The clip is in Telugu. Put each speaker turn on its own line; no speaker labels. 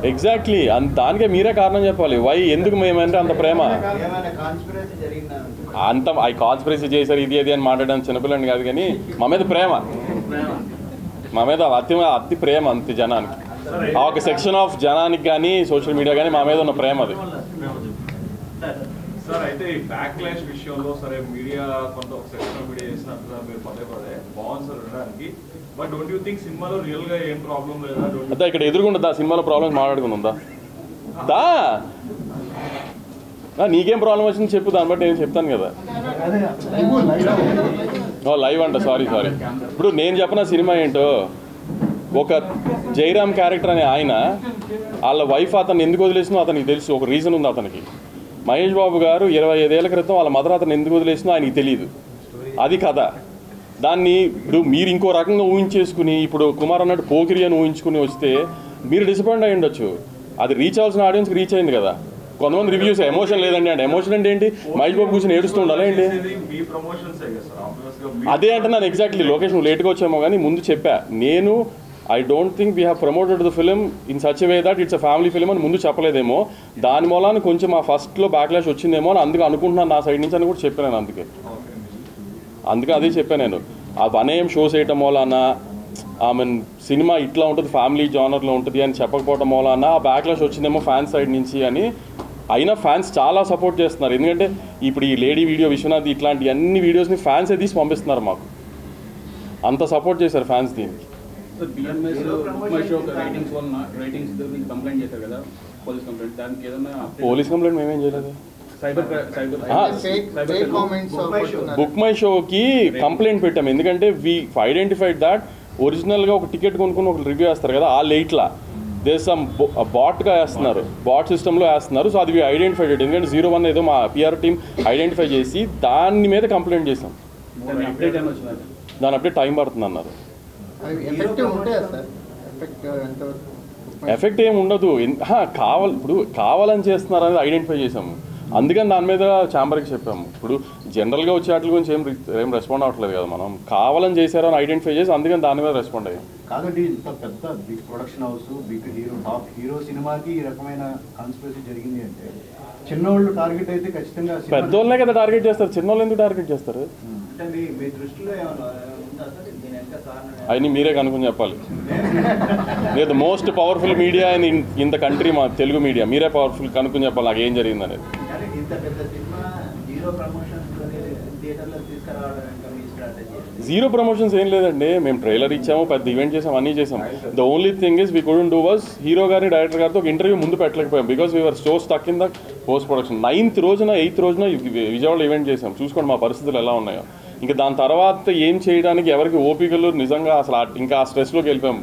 ఎగ్జాక్ట్లీ దానికే మీరే కారణం చెప్పాలి. వై ఎందుకు మేమంటే అంత ప్రేమ అంత కాన్స్పిరసీ చేశారు ఇది అది అని మాట్లాడడానికి చిన్నపిల్లని కాదు, కానీ మా మీద ప్రేమ, మా మీద అతి ప్రేమ అంతే జనానికి. ఆ ఒక సెక్షన్ ఆఫ్ జనానికి కానీ సోషల్ మీడియా కానీ మా మీద ఉన్న ప్రేమ అది.
సార్ అయితే ఈ బ్యాక్ క్లాష్ విషయంలో సరే మీడియా కొంత ఒక సెక్షన్ ఆఫ్ మీడియా చేసినట్టుగా మీరు పదే బాగుంది సార్ వినడానికి. బట్ డోంట్ యూ థింక్ సినిమాలో రియల్ గా ఏం ప్రాబ్లం లేదా?
అదా ఇక్కడ ఎదురుకుంటుందా సినిమాలో ప్రాబ్లమ్స్ మాట్లాడుకుందా? దా నీకేం ప్రాబ్లం వచ్చింది చెప్పు, దాన్ని బట్టి నేను చెప్తాను కదా. లైవ్ అంట, సారీ. ఇప్పుడు నేను చెప్పిన సినిమా ఏంటో, ఒక జైరామ్ క్యారెక్టర్ అనే ఆయన వాళ్ళ వైఫ్ అతను ఎందుకు వదిలేసినో అతనికి తెలుసు, ఒక రీజన్ ఉంది అతనికి. మహేష్ బాబు గారు 25 ఏళ్ల క్రితం వాళ్ళ మదర్ అతను ఎందుకు వదిలేసినో ఆయనకి తెలియదు, అది కథ. దాన్ని ఇప్పుడు మీరు ఇంకో రకంగా ఊహించేసుకుని ఇప్పుడు కుమార్ అన్నట్టు పోకిరి అని ఊహించుకుని వస్తే మీరు డిసప్పాయింట్ అయ్యి ఉండొచ్చు. అది రీచ్ అవ్వాల్సిన ఆడియన్స్కి రీచ్ అయింది కదా. కొంతమంది రివ్యూస్ ఎమోషన్ లేదండి అంటే, ఎమోషన్ అంటే ఏంటి? మహేష్ బాబు కూర్చొని ఏడుస్తూ ఉండాలి ఏంటి? అదే అంటే నేను ఎగ్జాక్ట్లీ లొకేషన్ లేట్గా వచ్చామో కానీ ముందు చెప్పా నేను, I don't think we have promoted the film in such way that it's a family film అని ముందు చెప్పలేదేమో, దాని మూలాన్ని కొంచెం ఆ ఫస్ట్లో బ్యాక్లాష్ వచ్చిందేమో అని అందుకు అనుకుంటున్నాను నా సైడ్ నుంచి అని కూడా చెప్పాను. అందుకే అదే చెప్పాను నేను. ఆ అనేం షోస్ వేయటం మూలాన ఆమె సినిమా ఇట్లా ఉంటుంది ఫ్యామిలీ జానర్లో ఉంటుంది అని చెప్పకపోవటం మూలాన ఆ బ్యాక్లాష్ వచ్చిందేమో ఫ్యాన్స్ సైడ్ నుంచి అని. అయినా ఫ్యాన్స్ చాలా సపోర్ట్ చేస్తున్నారు, ఎందుకంటే ఇప్పుడు ఈ లేడీ వీడియో విశ్వనాథ్ ఇట్లాంటి అన్ని వీడియోస్ని ఫ్యాన్సే తీసి పంపిస్తున్నారు మాకు, అంత సపోర్ట్ చేశారు ఫ్యాన్స్ దీనికి. పోలీస్ కంప్లైంట్ మేమేం చేయలేదు. బుక్ మై షోకి కంప్లైంట్ పెట్టాము, ఎందుకంటే వీ ఐడెంటిఫైడ్ దాట్ ఒరిజినల్గా ఒక టికెట్ కొనుక్కుని ఒక రివ్యూ వేస్తారు కదా, ఆ లేట్లా దేశం బాట్గా వేస్తున్నారు, బాట్ సిస్టంలో వేస్తున్నారు. సో అది ఐడెంటిఫైడ్, ఎందుకంటే 01 ఏదో మా పిఆర్ టీమ్ ఐడెంటిఫై చేసి దాని మీద కంప్లైంట్ చేసాం. దాని అప్డేట్ టైం పడుతుంది అన్నారు. ఎఫెక్ట్ ఏమి ఉండదు, ఇప్పుడు కావాలని చేస్తున్నారు అనేది ఐడెంటిఫై చేసాము, అందుకని దాని మీద ఛాంబర్కి చెప్పాము. ఇప్పుడు జనరల్గా వచ్చే వాటి గురించి ఏం రెస్పాండ్ అవ్వట్లేదు కదా, మనం కావాలని చేశారో అని ఐడెంటిఫై చేసి అందుకని దాని మీద రెస్పాండ్ అయ్యాం.
కాదండి, ఇంత పెద్ద big production house, big hero, top hero సినిమాకి ఈ రకమైన కాన్స్పిరసీ జరిగింది అంటే చిన్నోళ్ళు టార్గెట్ అయితే ఖచ్చితంగా
పెద్దోళ్ళనే కదా టార్గెట్ చేస్తారు, చిన్నోళ్ళు ఎందుకు టార్గెట్ చేస్తారు?
మీ దృష్టిలో
అవన్నీ మీరే కనుక్కొని చెప్పాలి. లేదు most powerful media in the country మా తెలుగు మీడియా, మీరే పవర్ఫుల్ కనుక్కొని చెప్పాలి నాకు ఏం జరిగింది అనేది. జీరో ప్రమోషన్స్ ఏం లేదండి, మేము ట్రైలర్ ఇచ్చాము, పెద్ద ఈవెంట్ చేసాము, అన్నీ చేసాం. The only thing is we couldn't do was hero గారిని డైరెక్టర్ గారితో ఒక ఇంటర్వ్యూ ముందు పెట్టలేకపోయాం, because we are so stuck in the post production. 9th రోజున 8th రోజున విజయవాడలో ఈవెంట్ చేసాం, చూసుకోండి మా పరిస్థితులు ఎలా ఉన్నాయో. ఇంకా దాని తర్వాత ఏం చేయడానికి ఎవరికి ఓపికలు నిజంగా అసలు ఇంకా ఆ స్ట్రెస్లోకి వెళ్ళిపోయాం.